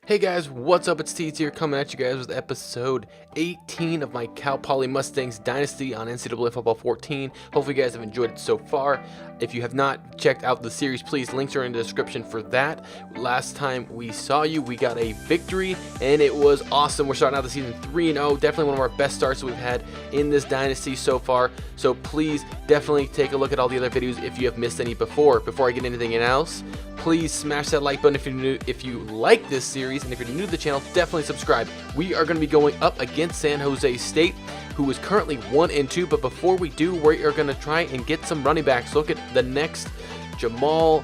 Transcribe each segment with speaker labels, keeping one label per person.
Speaker 1: Hey guys, what's up? It's Teeds here coming at you guys with episode 18 of my Cal Poly Mustangs Dynasty on NCAA Football 14. Hopefully you guys have enjoyed it so far. If you have not checked out the series, please, links are in the description for that. Last time we saw you, we got a victory and it was awesome. We're starting out the season 3-0. Definitely one of our best starts we've had in this dynasty so far. So please definitely take a look at all the other videos if you have missed any before. Before I get anything else, please smash that like button if you like this series, and if you're new to the channel, definitely subscribe. We are going to be going up against San Jose State, who is currently 1-2, but before we do, we are going to try and get some running backs. Look at the next: Jamal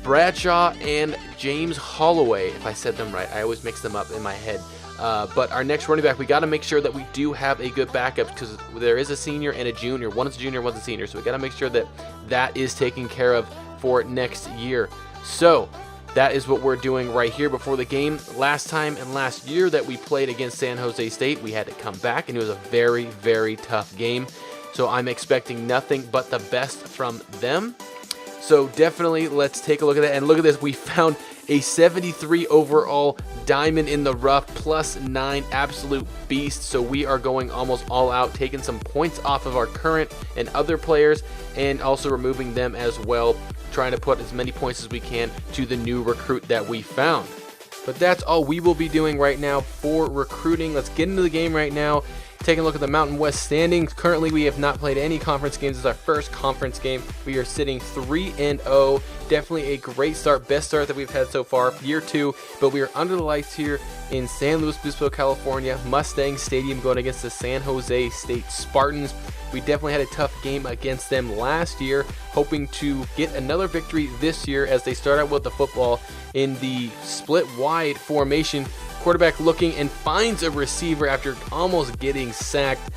Speaker 1: Bradshaw and James Holloway. If I said them right, I always mix them up in my head. But our next running back, we got to make sure that we do have a good backup, because there is a senior and a junior. One's a junior, one's a senior, so we got to make sure that that is taken care of for next year. So that is what we're doing right here before the game. Last time and last year that we played against San Jose State, we had to come back, and it was a very, very tough game. So I'm expecting nothing but the best from them. So definitely let's take a look at that. And look at this, we found a 73 overall diamond in the rough, +9, absolute beast. So we are going almost all out, taking some points off of our current and other players, and also removing them as well, trying to put as many points as we can to the new recruit that we found. But that's all we will be doing right now for recruiting. Let's get into the game right now. Taking a look at the Mountain West standings. Currently, we have not played any conference games. This is our first conference game. We are sitting 3-0. Definitely a great start, best start that we've had so far, year 2. But we are under the lights here in San Luis Obispo, California, Mustang Stadium, going against the San Jose State Spartans. We definitely had a tough game against them last year, hoping to get another victory this year as they start out with the football in the split wide formation. Quarterback looking and finds a receiver after almost getting sacked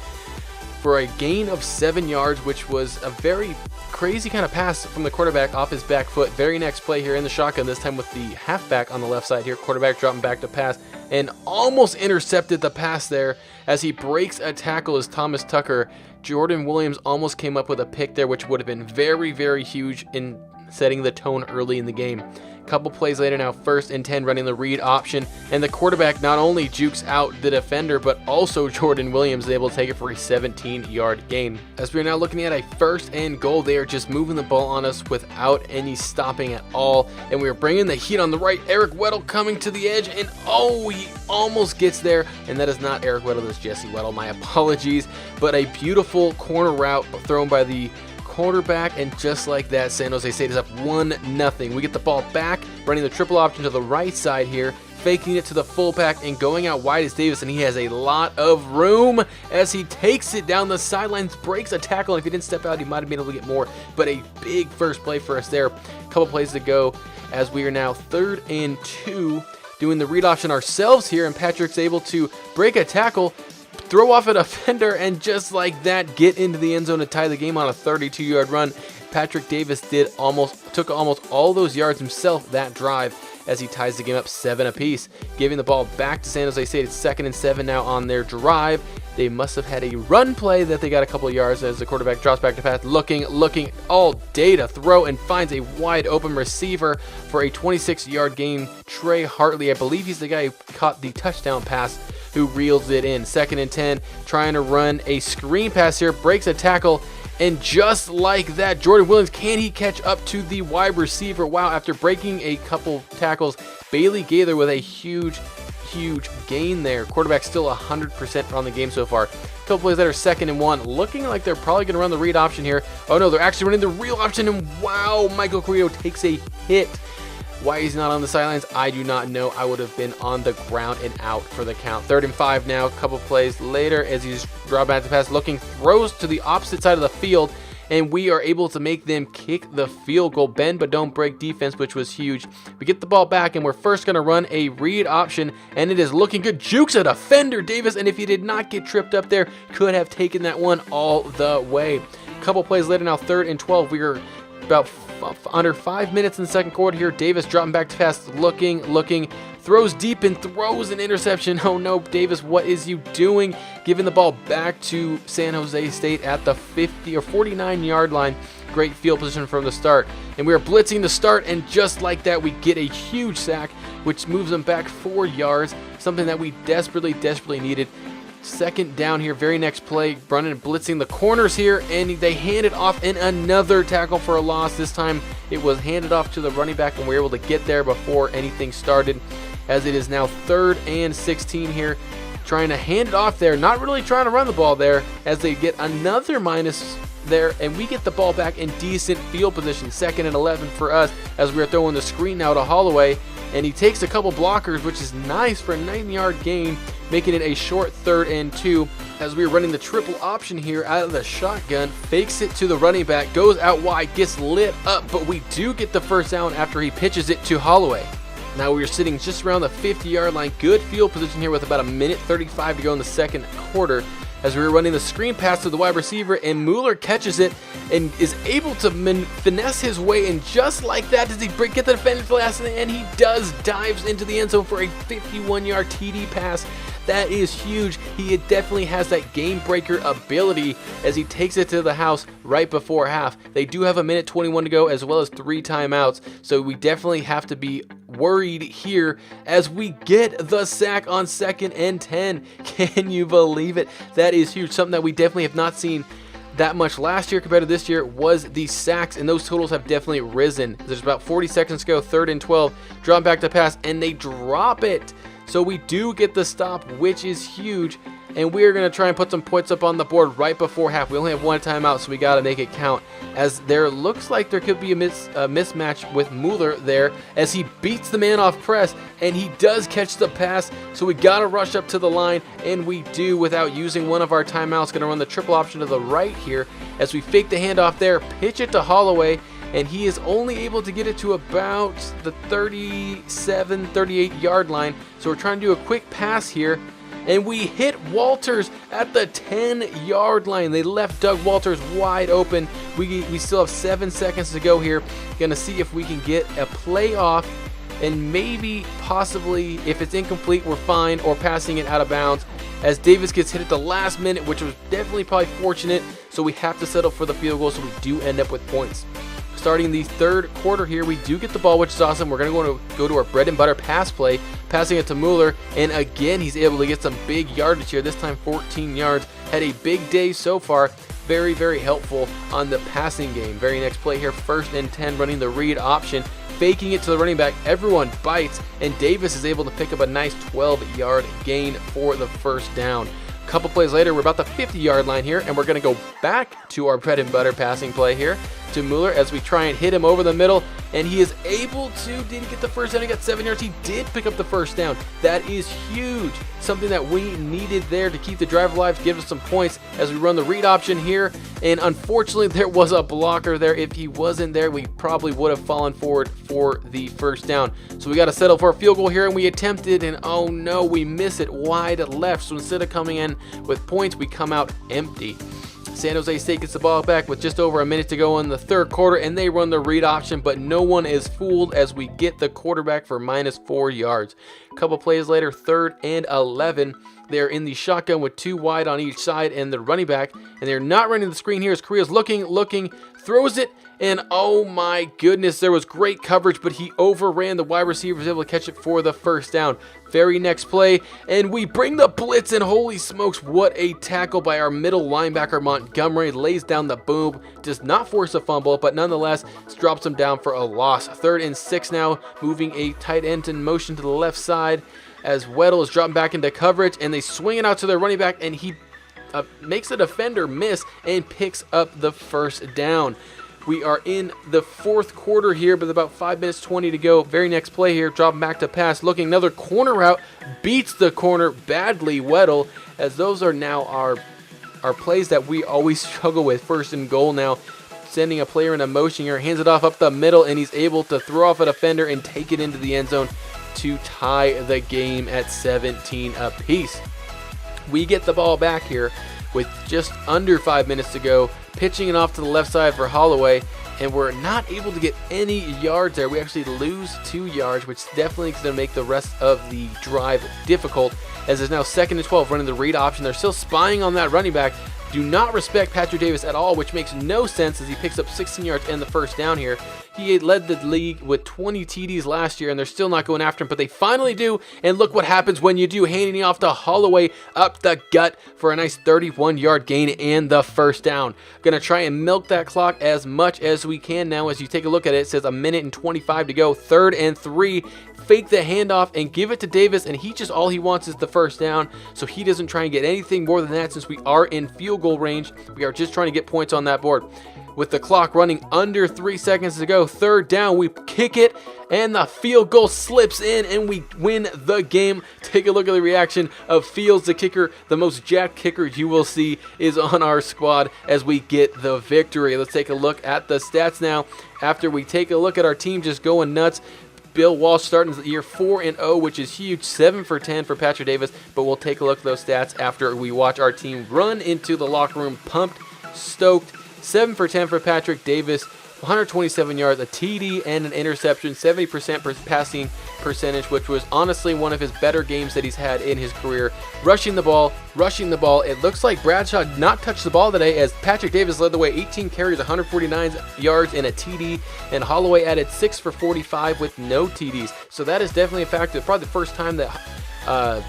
Speaker 1: for a gain of 7 yards, which was a very crazy kind of pass from the quarterback off his back foot. Very next play here in the shotgun, this time with the halfback on the left side here. Quarterback dropping back to pass and almost intercepted the pass there as he breaks a tackle as Thomas Tucker. Jordan Williams almost came up with a pick there, which would have been very, very huge in setting the tone early in the game. Couple plays later now, 1st and 10, running the read option, and the quarterback not only jukes out the defender, but also Jordan Williams is able to take it for a 17-yard gain. As we are now looking at a 1st and goal, they are just moving the ball on us without any stopping at all, and we are bringing the heat on the right. Eric Weddle coming to the edge, and oh, he almost gets there, and that is not Eric Weddle, that's Jesse Weddle, my apologies, but a beautiful corner route thrown by the quarterback, and just like that, San Jose State is up 1-0. We get the ball back, running the triple option to the right side here, faking it to the fullback and going out wide is Davis, and he has a lot of room as he takes it down the sidelines, breaks a tackle, and if he didn't step out, he might have been able to get more, but a big first play for us there. Couple plays to go as we are now 3rd and 2, doing the read option ourselves here, and Patrick's able to break a tackle, throw off a defender, and just like that, get into the end zone to tie the game on a 32-yard run. Patrick Davis took almost all those yards himself that drive as he ties the game up 7 apiece. Giving the ball back to San Jose State. It's 2nd and 7 now on their drive. They must have had a run play that they got a couple of yards as the quarterback drops back to pass, looking all day to throw, and finds a wide open receiver for a 26-yard gain. Trey Hartley, I believe he's the guy who caught the touchdown pass, who reels it in. 2nd and 10, trying to run a screen pass here, breaks a tackle, and just like that, Jordan Williams, can he catch up to the wide receiver? Wow, after breaking a couple tackles, Bailey Gaither with a huge gain there. Quarterback still 100% on the game so far. Couple plays that are 2nd and 1, looking like they're probably going to run the read option here. Oh no, they're actually running the real option, and wow, Michael Carrillo takes a hit. Why he's not on the sidelines, I do not know. I would have been on the ground and out for the count. 3rd and 5 now, a couple plays later as he's dropped back to pass, looking, throws to the opposite side of the field, and we are able to make them kick the field goal. Bend but don't break defense, which was huge. We get the ball back, and we're first going to run a read option, and it is looking good. Jukes a defender, Davis, and if he did not get tripped up there, could have taken that one all the way. A couple plays later now, 3rd and 12. We are about under 5 minutes in the second quarter here. Davis dropping back to pass, looking, throws deep and throws an interception. Oh no, Davis, what is you doing? Giving the ball back to San Jose State at the 50 or 49-yard line. great field position from the start. And we are blitzing the start, and just like that, we get a huge sack, which moves them back 4 yards, something that we desperately needed. Second down here, very next play, running and blitzing the corners here, and they hand it off in another tackle for a loss. This time it was handed off to the running back, and we were able to get there before anything started, as it is now 3rd and 16 here, trying to hand it off there, not really trying to run the ball there, as they get another minus there, and we get the ball back in decent field position. 2nd and 11 for us, as we are throwing the screen now to Holloway, and he takes a couple blockers, which is nice for a 9-yard gain, making it a short 3rd and 2, as we are running the triple option here out of the shotgun. Fakes it to the running back, goes out wide, gets lit up, but we do get the first down after he pitches it to Holloway. Now we are sitting just around the 50-yard line. Good field position here with about a minute 35 to go in the second quarter, as we were running the screen pass to the wide receiver, and Mueller catches it and is able to finesse his way, and just like that does he get the defender's last, and he does, dives into the end zone for a 51-yard TD pass. That is huge. He definitely has that game breaker ability, as he takes it to the house right before half. They do have a minute 21 to go, as well as 3 timeouts, so we definitely have to be worried here as we get the sack on 2nd and 10. Can you believe it? That is huge. Something that we definitely have not seen that much last year compared to this year was the sacks, and those totals have definitely risen. There's about 40 seconds to go, 3rd and 12, drop back to pass, and they drop it. So we do get the stop, which is huge, and we are going to try and put some points up on the board right before half. We only have 1 timeout, so we got to make it count, as there looks like there could be a mismatch with Mueller there, as he beats the man off press, and he does catch the pass, so we got to rush up to the line, and we do without using one of our timeouts. Going to run the triple option to the right here, as we fake the handoff there, pitch it to Holloway, and he is only able to get it to about the 37, 38-yard line. So we're trying to do a quick pass here, and we hit Walters at the 10-yard line. They left Doug Walters wide open. We still have 7 seconds to go here. Gonna see if we can get a play off, and maybe, possibly, if it's incomplete, we're fine, or passing it out of bounds, as Davis gets hit at the last minute, which was definitely probably fortunate. So we have to settle for the field goal, so we do end up with points. Starting the 3rd quarter here, we do get the ball, which is awesome. We're going to go to our bread and butter pass play, passing it to Mueller, and again he's able to get some big yardage here, this time 14 yards. Had a big day so far. Very helpful on the passing game. Very next play here, 1st and 10, running the read option, faking it to the running back. Everyone bites, and Davis is able to pick up a nice 12-yard gain for the first down. A couple plays later, we're about the 50-yard line here, and we're going to go back to our bread and butter passing play here to Mueller, as we try and hit him over the middle, and he is able to, didn't get the first down, he got 7 yards. He did pick up the first down. That is huge. Something that we needed there to keep the drive alive, give us some points, as we run the read option here, and unfortunately there was a blocker there. If he wasn't there, we probably would have fallen forward for the first down. So we got to settle for a field goal here, and we attempted, and oh no, we miss it wide left. So instead of coming in with points, we come out empty. San Jose State gets the ball back with just over a minute to go in the 3rd quarter, and they run the read option, but no one is fooled, as we get the quarterback for -4 yards. A couple plays later, 3rd and 11. They're in the shotgun with 2 wide on each side and the running back, and they're not running the screen here, as Korea's looking, throws it, and oh my goodness, there was great coverage, but he overran the wide receiver, was able to catch it for the first down. Very next play, and we bring the blitz, and holy smokes, what a tackle by our middle linebacker. Montgomery lays down the boom, does not force a fumble, but nonetheless drops him down for a loss. 3rd and 6 now, moving a tight end in motion to the left side, as Weddle is dropping back into coverage, and they swing it out to their running back, and he makes a defender miss and picks up the first down. We are in the 4th quarter here, but about 5 minutes 20 to go. Very next play here, dropping back to pass, looking, another corner route, beats the corner badly, Weddle, as those are now our plays that we always struggle with. 1st and goal now, sending a player in a motion here, hands it off up the middle, and he's able to throw off a defender and take it into the end zone to tie the game at 17 apiece. We get the ball back here with just under 5 minutes to go, pitching it off to the left side for Holloway, and we're not able to get any yards there. We actually lose 2 yards, which definitely is going to make the rest of the drive difficult, as it's now 2nd and 12, running the read option. They're still spying on that running back, do not respect Patrick Davis at all, which makes no sense as he picks up 16 yards and the first down here. He led the league with 20 TDs last year, and they're still not going after him, but they finally do, and look what happens when you do, handing off to Holloway up the gut for a nice 31-yard gain and the first down. Gonna try and milk that clock as much as we can now. As you take a look at it, it says 1:25 to go, 3rd and 3. Fake the handoff and give it to Davis, and all he wants is the first down, so he doesn't try and get anything more than that since we are in field goal range. We are just trying to get points on that board. With the clock running under 3 seconds to go, 3rd down, we kick it, and the field goal slips in, and we win the game. Take a look at the reaction of Fields, the kicker. The most jacked kicker you will see is on our squad as we get the victory. Let's take a look at the stats now. After we take a look at our team just going nuts, Bill Walsh starting the year 4-0, which is huge, 7 for 10 for Patrick Davis, but we'll take a look at those stats after we watch our team run into the locker room, pumped, stoked. 7 for 10 for Patrick Davis, 127 yards, a TD, and an interception, 70% passing percentage, which was honestly one of his better games that he's had in his career. Rushing the ball. It looks like Bradshaw did not touch the ball today as Patrick Davis led the way, 18 carries, 149 yards, and a TD, and Holloway added 6 for 45 with no TDs. So that is definitely a factor. Probably the first time that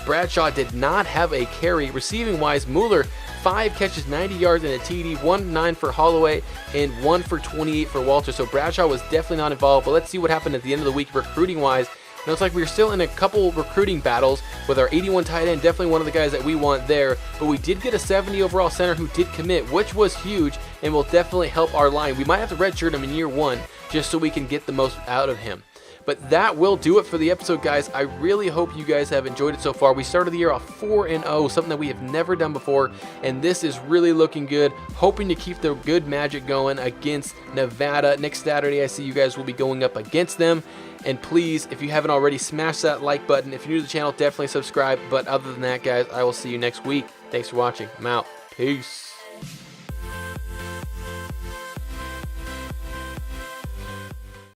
Speaker 1: Bradshaw did not have a carry. Receiving wise, Mueller 5 catches, 90 yards, and a TD, 1-9 for Holloway, and 1 for 28 for Walter. So Bradshaw was definitely not involved, but let's see what happened at the end of the week recruiting wise. It looks like we're still in a couple recruiting battles with our 81 tight end, definitely one of the guys that we want there, but we did get a 70 overall center who did commit, which was huge and will definitely help our line. We might have to redshirt him in year 1 just so we can get the most out of him. But that will do it for the episode, guys. I really hope you guys have enjoyed it so far. We started the year off 4-0, something that we have never done before, and this is really looking good. Hoping to keep the good magic going against Nevada. Next Saturday, I see you guys will be going up against them. And please, if you haven't already, smash that like button. If you're new to the channel, definitely subscribe. But other than that, guys, I will see you next week. Thanks for watching. I'm out. Peace.